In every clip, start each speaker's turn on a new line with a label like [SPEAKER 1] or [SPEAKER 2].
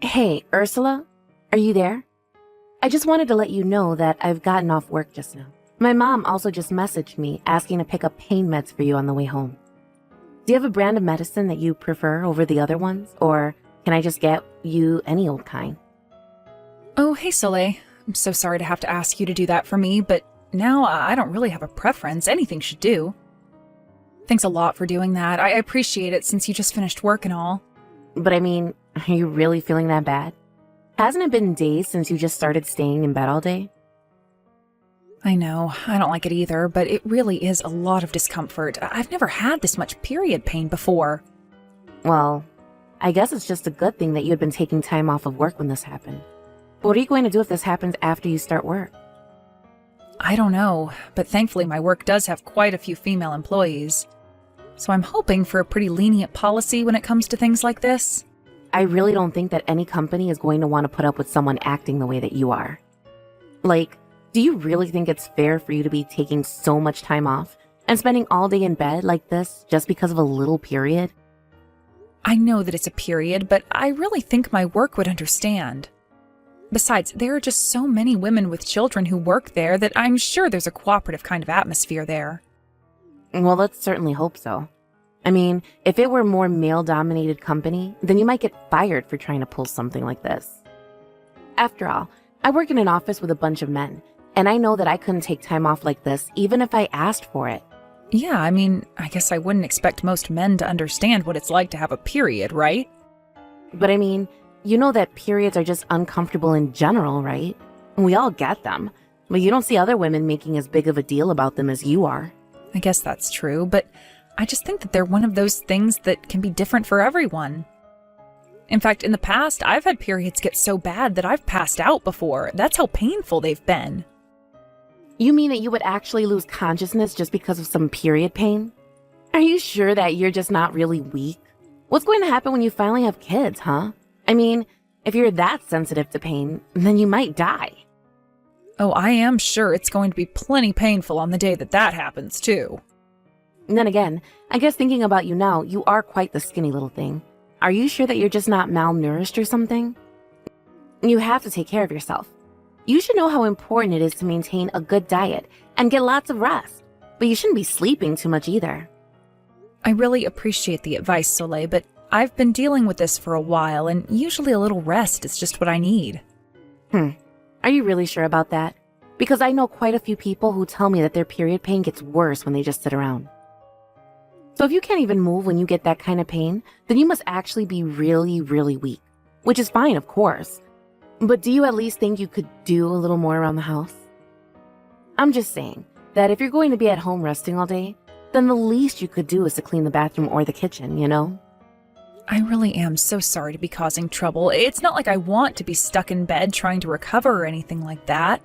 [SPEAKER 1] Hey, Ursula? Are you there? I just wanted to let you know that I've gotten off work just now. My mom also just messaged me asking to pick up pain meds for you on the way home. Do you have a brand of medicine that you prefer over the other ones, or can I just get you any old kind?
[SPEAKER 2] Oh, hey, Soleil. I'm so sorry to have to ask you to do that for me, but now I don't really have a preference. Anything should do. Thanks a lot for doing that. I appreciate it since you just finished work and all.
[SPEAKER 1] But I mean, are you really feeling that bad? Hasn't it been days since you just started staying in bed all day?
[SPEAKER 2] I know, I don't like it either, but it really is a lot of discomfort. I've never had this much period pain before.
[SPEAKER 1] Well, I guess it's just a good thing that you had been taking time off of work when this happened. But what are you going to do if this happens after you start work?
[SPEAKER 2] I don't know, but thankfully my work does have quite a few female employees. So I'm hoping for a pretty lenient policy when it comes to things like this.
[SPEAKER 1] I really don't think that any company is going to want to put up with someone acting the way that you are. Like, do you really think it's fair for you to be taking so much time off and spending all day in bed like this just because of a little period?
[SPEAKER 2] I know that it's a period, but I really think my work would understand. Besides, there are just so many women with children who work there that I'm sure there's a cooperative kind of atmosphere there.
[SPEAKER 1] Well, let's certainly hope so. I mean, if it were a more male-dominated company, then you might get fired for trying to pull something like this. After all, I work in an office with a bunch of men, and I know that I couldn't take time off like this even if I asked for it.
[SPEAKER 2] Yeah, I mean, I guess I wouldn't expect most men to understand what it's like to have a period, right?
[SPEAKER 1] But I mean, you know that periods are just uncomfortable in general, right? We all get them, but you don't see other women making as big of a deal about them as you are.
[SPEAKER 2] I guess that's true, but I just think that they're one of those things that can be different for everyone. In fact, in the past, I've had periods get so bad that I've passed out before. That's how painful they've been.
[SPEAKER 1] You mean that you would actually lose consciousness just because of some period pain? Are you sure that you're just not really weak? What's going to happen when you finally have kids, huh? I mean, if you're that sensitive to pain, then you might die.
[SPEAKER 2] Oh, I am sure it's going to be plenty painful on the day that happens, too.
[SPEAKER 1] And then again, I guess thinking about you now, you are quite the skinny little thing. Are you sure that you're just not malnourished or something? You have to take care of yourself. You should know how important it is to maintain a good diet and get lots of rest. But you shouldn't be sleeping too much either.
[SPEAKER 2] I really appreciate the advice, Soleil, but I've been dealing with this for a while, and usually a little rest is just what I need.
[SPEAKER 1] Are you really sure about that? Because I know quite a few people who tell me that their period pain gets worse when they just sit around. So if you can't even move when you get that kind of pain, then you must actually be really, really weak. Which is fine, of course. But do you at least think you could do a little more around the house? I'm just saying that if you're going to be at home resting all day, then the least you could do is to clean the bathroom or the kitchen, you know?
[SPEAKER 2] I really am so sorry to be causing trouble. It's not like I want to be stuck in bed trying to recover or anything like that.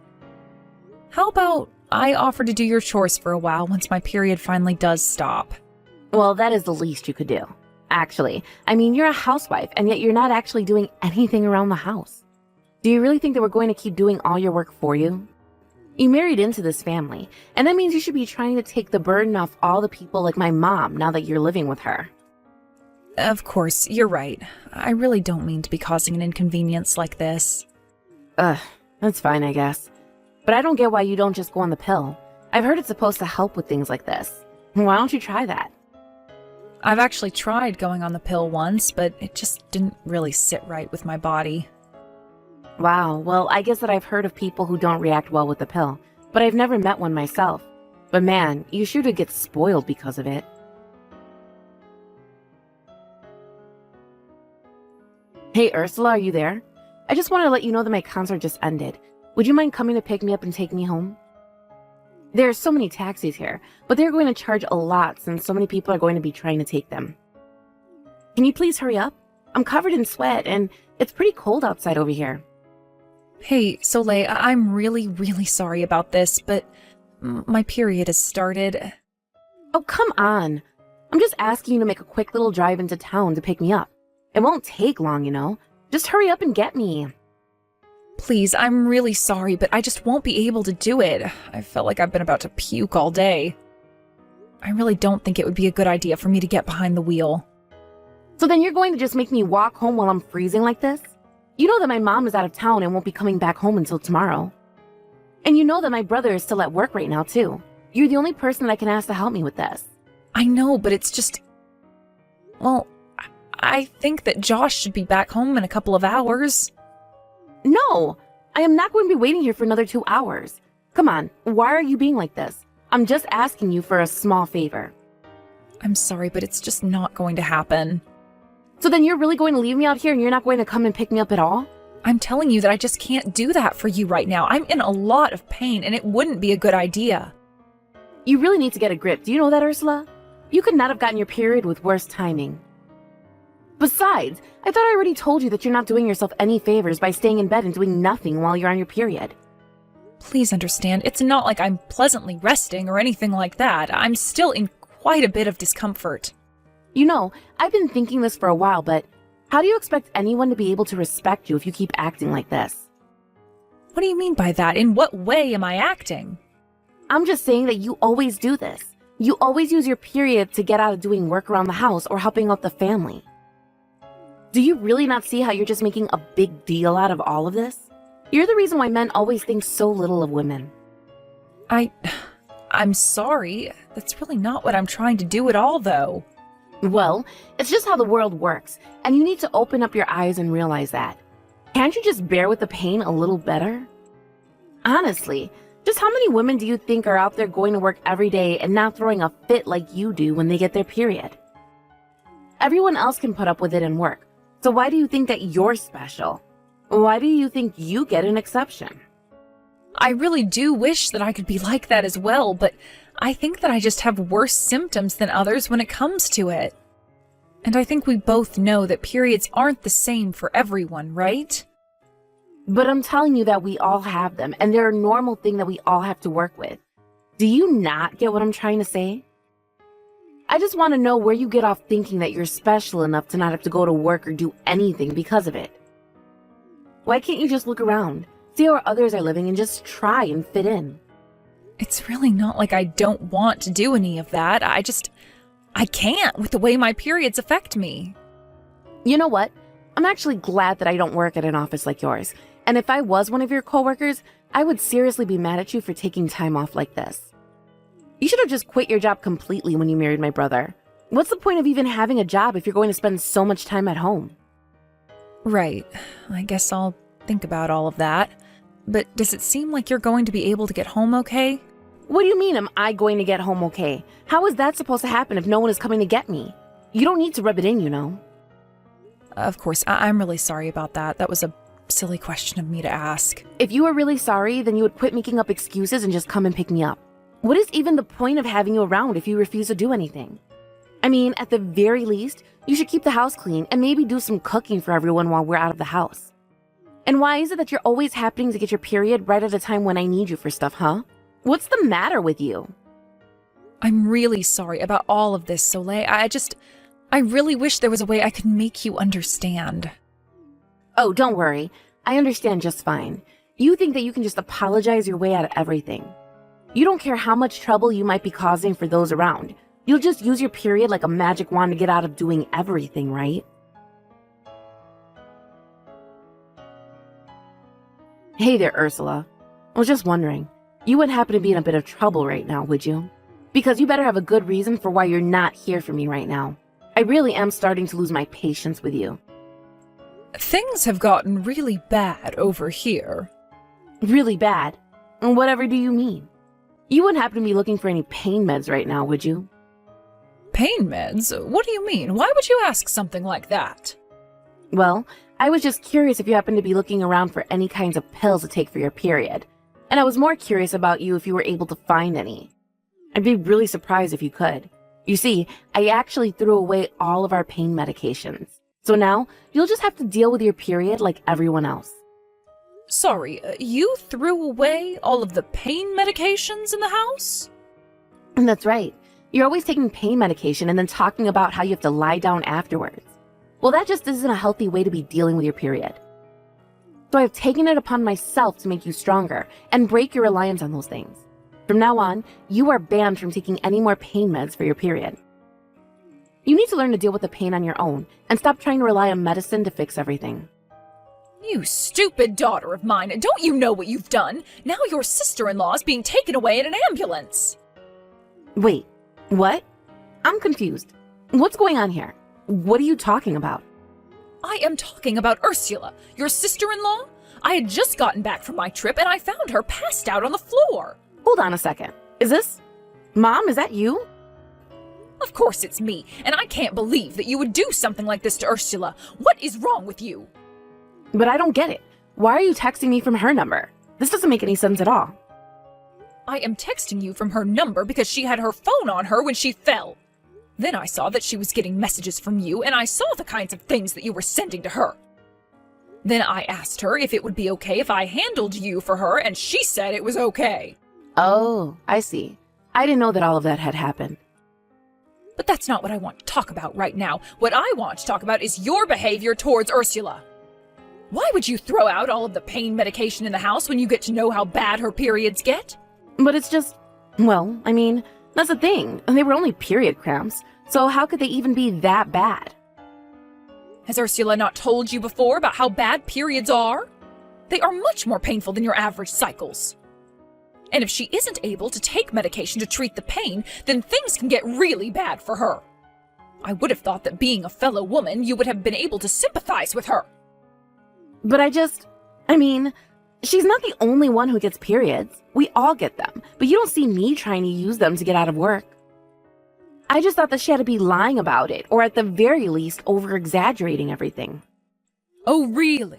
[SPEAKER 2] How about I offer to do your chores for a while once my period finally does stop?
[SPEAKER 1] Well, that is the least you could do. Actually, I mean, you're a housewife, and yet you're not actually doing anything around the house. Do you really think that we're going to keep doing all your work for you? You married into this family, and that means you should be trying to take the burden off all the people like my mom now that you're living with her.
[SPEAKER 2] Of course, you're right. I really don't mean to be causing an inconvenience like this.
[SPEAKER 1] That's fine, I guess. But I don't get why you don't just go on the pill. I've heard it's supposed to help with things like this. Why don't you try that?
[SPEAKER 2] I've actually tried going on the pill once, but it just didn't really sit right with my body.
[SPEAKER 1] Wow, well, I guess that I've heard of people who don't react well with the pill, but I've never met one myself. But man, you sure do get spoiled because of it. Hey, Ursula, are you there? I just wanted to let you know that my concert just ended. Would you mind coming to pick me up and take me home? There are so many taxis here, but they're going to charge a lot since so many people are going to be trying to take them. Can you please hurry up? I'm covered in sweat, and it's pretty cold outside over here.
[SPEAKER 2] Hey, Soleil, I'm really, really sorry about this, but my period has started.
[SPEAKER 1] Oh, come on. I'm just asking you to make a quick little drive into town to pick me up. It won't take long, you know. Just hurry up and get me.
[SPEAKER 2] Please, I'm really sorry, but I just won't be able to do it. I felt like I've been about to puke all day. I really don't think it would be a good idea for me to get behind the wheel.
[SPEAKER 1] So then you're going to just make me walk home while I'm freezing like this? You know that my mom is out of town and won't be coming back home until tomorrow. And you know that my brother is still at work right now, too. You're the only person that I can ask to help me with this.
[SPEAKER 2] I know, but it's just... Well, I think that Josh should be back home in a couple of hours.
[SPEAKER 1] No, I am not going to be waiting here for another 2 hours. Come on, why are you being like this? I'm just asking you for a small favor.
[SPEAKER 2] I'm sorry, but it's just not going to happen.
[SPEAKER 1] So then you're really going to leave me out here and you're not going to come and pick me up at all?
[SPEAKER 2] I'm telling you that I just can't do that for you right now. I'm in a lot of pain, and it wouldn't be a good idea.
[SPEAKER 1] You really need to get a grip. Do you know that, Ursula? You could not have gotten your period with worse timing. Besides, I thought I already told you that you're not doing yourself any favors by staying in bed and doing nothing while you're on your period.
[SPEAKER 2] Please understand, it's not like I'm pleasantly resting or anything like that. I'm still in quite a bit of discomfort.
[SPEAKER 1] You know, I've been thinking this for a while, but how do you expect anyone to be able to respect you if you keep acting like this?
[SPEAKER 2] What do you mean by that? In what way am I acting?
[SPEAKER 1] I'm just saying that you always do this. You always use your period to get out of doing work around the house or helping out the family. Do you really not see how you're just making a big deal out of all of this? You're the reason why men always think so little of women.
[SPEAKER 2] I'm sorry. That's really not what I'm trying to do at all, though.
[SPEAKER 1] Well, it's just how the world works, and you need to open up your eyes and realize that. Can't you just bear with the pain a little better? Honestly, just how many women do you think are out there going to work every day and not throwing a fit like you do when they get their period? Everyone else can put up with it and work, so why do you think that you're special? Why do you think you get an exception?
[SPEAKER 2] I really do wish that I could be like that as well, but I think that I just have worse symptoms than others when it comes to it. And I think we both know that periods aren't the same for everyone, right?
[SPEAKER 1] But I'm telling you that we all have them, and they're a normal thing that we all have to work with. Do you not get what I'm trying to say? I just want to know where you get off thinking that you're special enough to not have to go to work or do anything because of it. Why can't you just look around, see how others are living, and just try and fit in?
[SPEAKER 2] It's really not like I don't want to do any of that. I can't with the way my periods affect me.
[SPEAKER 1] You know what? I'm actually glad that I don't work at an office like yours. And if I was one of your coworkers, I would seriously be mad at you for taking time off like this. You should have just quit your job completely when you married my brother. What's the point of even having a job if you're going to spend so much time at home?
[SPEAKER 2] Right. I guess I'll think about all of that. But does it seem like you're going to be able to get home okay?
[SPEAKER 1] What do you mean, am I going to get home okay? How is that supposed to happen if no one is coming to get me? You don't need to rub it in, you know.
[SPEAKER 2] Of course, I'm really sorry about that. That was a silly question of me to ask.
[SPEAKER 1] If you were really sorry, then you would quit making up excuses and just come and pick me up. What is even the point of having you around if you refuse to do anything? I mean, at the very least, you should keep the house clean and maybe do some cooking for everyone while we're out of the house. And why is it that you're always happening to get your period right at a time when I need you for stuff, huh? What's the matter with you?
[SPEAKER 2] I'm really sorry about all of this, Soleil. I really wish there was a way I could make you understand.
[SPEAKER 1] Oh, don't worry. I understand just fine. You think that you can just apologize your way out of everything. You don't care how much trouble you might be causing for those around. You'll just use your period like a magic wand to get out of doing everything, right? Hey there, Ursula. I was just wondering, you wouldn't happen to be in a bit of trouble right now, would you? Because you better have a good reason for why you're not here for me right now. I really am starting to lose my patience with you.
[SPEAKER 2] Things have gotten really bad over here.
[SPEAKER 1] Really bad? And whatever do you mean? You wouldn't happen to be looking for any pain meds right now, would you?
[SPEAKER 2] Pain meds? What do you mean? Why would you ask something like that?
[SPEAKER 1] Well, I was just curious if you happened to be looking around for any kinds of pills to take for your period. And I was more curious about you if you were able to find any. I'd be really surprised if you could. You see, I actually threw away all of our pain medications. So now, you'll just have to deal with your period like everyone else.
[SPEAKER 2] Sorry, you threw away all of the pain medications in the house?
[SPEAKER 1] And that's right. You're always taking pain medication and then talking about how you have to lie down afterwards. Well, that just isn't a healthy way to be dealing with your period. So I've taken it upon myself to make you stronger and break your reliance on those things. From now on, you are banned from taking any more pain meds for your period. You need to learn to deal with the pain on your own and stop trying to rely on medicine to fix everything.
[SPEAKER 2] You stupid daughter of mine, don't you know what you've done? Now your sister-in-law is being taken away in an ambulance.
[SPEAKER 1] Wait, what? I'm confused. What's going on here? What are you talking about?
[SPEAKER 2] I am talking about Ursula, your sister-in-law. I had just gotten back from my trip and I found her passed out on the floor.
[SPEAKER 1] Hold on a second. Is this... Mom, is that you?
[SPEAKER 2] Of course it's me, and I can't believe that you would do something like this to Ursula. What is wrong with you?
[SPEAKER 1] But I don't get it. Why are you texting me from her number? This doesn't make any sense at all.
[SPEAKER 2] I am texting you from her number because she had her phone on her when she fell. Then I saw that she was getting messages from you, and I saw the kinds of things that you were sending to her. Then I asked her if it would be okay if I handled you for her, and she said it was okay.
[SPEAKER 1] Oh, I see. I didn't know that all of that had happened.
[SPEAKER 2] But that's not what I want to talk about right now. What I want to talk about is your behavior towards Ursula. Why would you throw out all of the pain medication in the house when you get to know how bad her periods get?
[SPEAKER 1] But it's just... Well, I mean, that's the thing. They were only period cramps, so how could they even be that bad?
[SPEAKER 2] Has Ursula not told you before about how bad periods are? They are much more painful than your average cycles. And if she isn't able to take medication to treat the pain, then things can get really bad for her. I would have thought that being a fellow woman, you would have been able to sympathize with her.
[SPEAKER 1] But I mean, she's not the only one who gets periods. We all get them, but you don't see me trying to use them to get out of work. I just thought that she had to be lying about it, or at the very least, over-exaggerating everything.
[SPEAKER 2] Oh, really?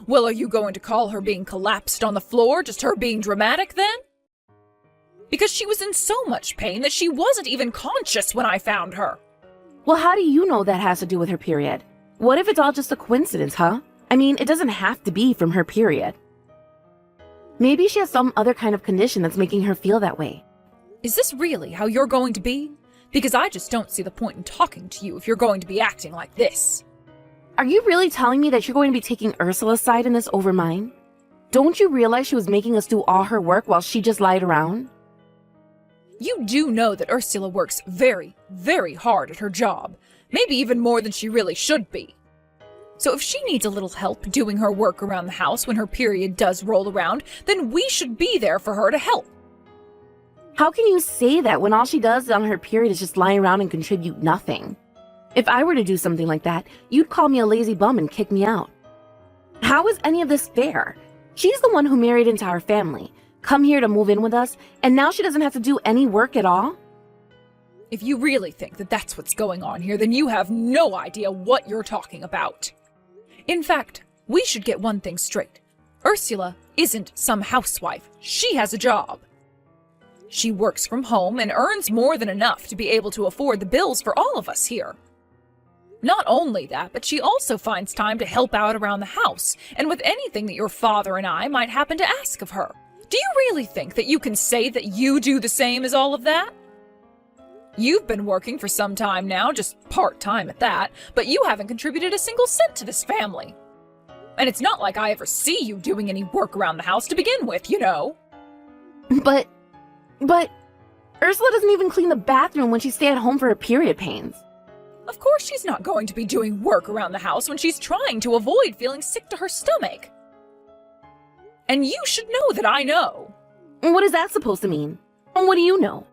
[SPEAKER 2] Well, are you going to call her being collapsed on the floor just her being dramatic then? Because she was in so much pain that she wasn't even conscious when I found her.
[SPEAKER 1] Well, how do you know that has to do with her period? What if it's all just a coincidence, huh? I mean, it doesn't have to be from her period. Maybe she has some other kind of condition that's making her feel that way.
[SPEAKER 2] Is this really how you're going to be? Because I just don't see the point in talking to you if you're going to be acting like this.
[SPEAKER 1] Are you really telling me that you're going to be taking Ursula's side in this over mine? Don't you realize she was making us do all her work while she just lied around?
[SPEAKER 2] You do know that Ursula works very, very hard at her job. Maybe even more than she really should be. So if she needs a little help doing her work around the house when her period does roll around, then we should be there for her to help.
[SPEAKER 1] How can you say that when all she does on her period is just lie around and contribute nothing? If I were to do something like that, you'd call me a lazy bum and kick me out. How is any of this fair? She's the one who married into our family, come here to move in with us, and now she doesn't have to do any work at all?
[SPEAKER 2] If you really think that that's what's going on here, then you have no idea what you're talking about. In fact, we should get one thing straight. Ursula isn't some housewife. She has a job. She works from home and earns more than enough to be able to afford the bills for all of us here. Not only that, but she also finds time to help out around the house and with anything that your father and I might happen to ask of her. Do you really think that you can say that you do the same as all of that? You've been working for some time now, just part-time at that, but you haven't contributed a single cent to this family. And it's not like I ever see you doing any work around the house to begin with, you know.
[SPEAKER 1] But Ursula doesn't even clean the bathroom when she stays at home for her period pains.
[SPEAKER 2] Of course she's not going to be doing work around the house when she's trying to avoid feeling sick to her stomach. And you should know that I know.
[SPEAKER 1] What is that supposed to mean? And what do you know?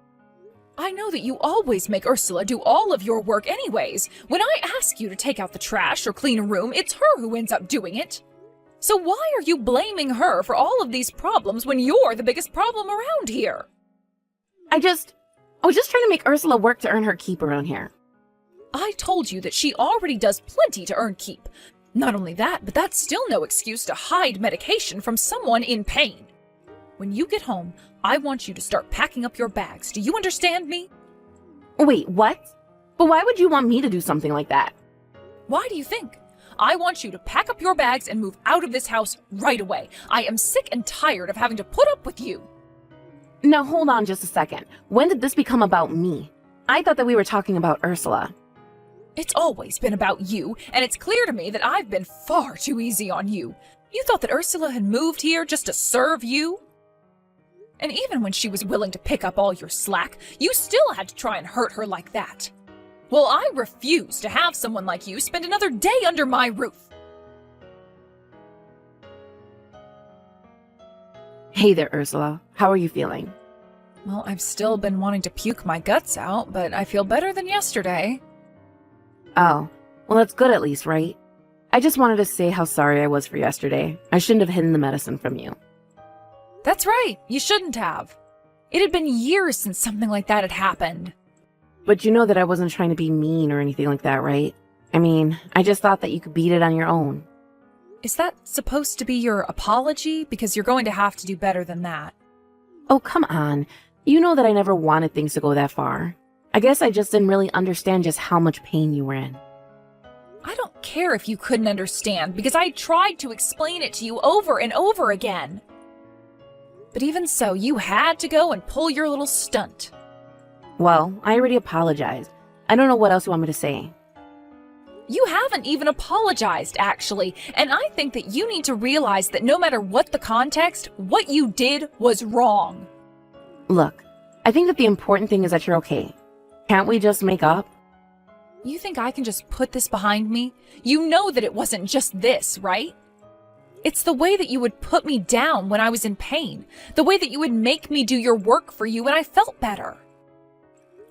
[SPEAKER 2] I know that you always make Ursula do all of your work anyways. When I ask you to take out the trash or clean a room, it's her who ends up doing it. So why are you blaming her for all of these problems when you're the biggest problem around here?
[SPEAKER 1] I was just trying to make Ursula work to earn her keep around here.
[SPEAKER 2] I told you that she already does plenty to earn keep. Not only that, but that's still no excuse to hide medication from someone in pain. When you get home, I want you to start packing up your bags. Do you understand me?
[SPEAKER 1] Wait, what? But why would you want me to do something like that?
[SPEAKER 2] Why do you think? I want you to pack up your bags and move out of this house right away. I am sick and tired of having to put up with you.
[SPEAKER 1] Now hold on just a second. When did this become about me? I thought that we were talking about Ursula.
[SPEAKER 2] It's always been about you, and it's clear to me that I've been far too easy on you. You thought that Ursula had moved here just to serve you? And even when she was willing to pick up all your slack, you still had to try and hurt her like that. Well, I refuse to have someone like you spend another day under my roof.
[SPEAKER 1] Hey there, Ursula. How are you feeling?
[SPEAKER 2] Well, I've still been wanting to puke my guts out, but I feel better than yesterday.
[SPEAKER 1] Oh, well, that's good at least, right? I just wanted to say how sorry I was for yesterday. I shouldn't have hidden the medicine from you.
[SPEAKER 2] That's right, you shouldn't have. It had been years since something like that had happened.
[SPEAKER 1] But you know that I wasn't trying to be mean or anything like that, right? I mean, I just thought that you could beat it on your own.
[SPEAKER 2] Is that supposed to be your apology? Because you're going to have to do better than that.
[SPEAKER 1] Oh, come on. You know that I never wanted things to go that far. I guess I just didn't really understand just how much pain you were in.
[SPEAKER 2] I don't care if you couldn't understand, because I tried to explain it to you over and over again. But even so, you had to go and pull your little stunt.
[SPEAKER 1] Well, I already apologized. I don't know what else you want me to say.
[SPEAKER 2] You haven't even apologized, actually, and I think that you need to realize that no matter what the context, what you did was wrong.
[SPEAKER 1] Look, I think that the important thing is that you're okay. Can't we just make up?
[SPEAKER 2] You think I can just put this behind me? You know that it wasn't just this, right? It's the way that you would put me down when I was in pain, the way that you would make me do your work for you when I felt better.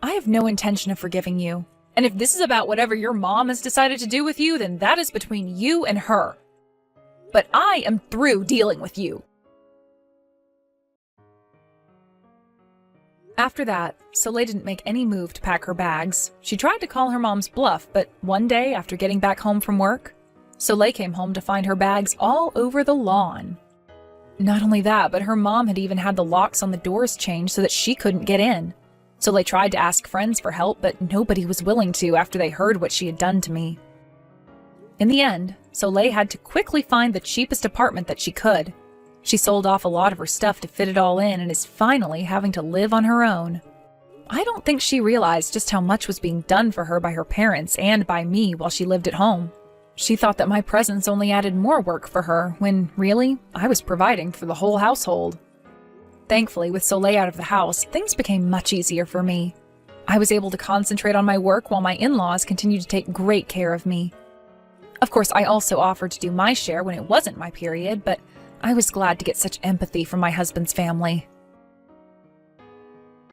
[SPEAKER 2] I have no intention of forgiving you. And if this is about whatever your mom has decided to do with you, then that is between you and her. But I am through dealing with you. After that, Soleil didn't make any move to pack her bags. She tried to call her mom's bluff, but one day after getting back home from work, Soleil came home to find her bags all over the lawn. Not only that, but her mom had even had the locks on the doors changed so that she couldn't get in. Soleil tried to ask friends for help, but nobody was willing to after they heard what she had done to me. In the end, Soleil had to quickly find the cheapest apartment that she could. She sold off a lot of her stuff to fit it all in and is finally having to live on her own. I don't think she realized just how much was being done for her by her parents and by me while she lived at home. She thought that my presence only added more work for her, when really, I was providing for the whole household. Thankfully, with Soleil out of the house, things became much easier for me. I was able to concentrate on my work while my in-laws continued to take great care of me. Of course, I also offered to do my share when it wasn't my period, but I was glad to get such empathy from my husband's family.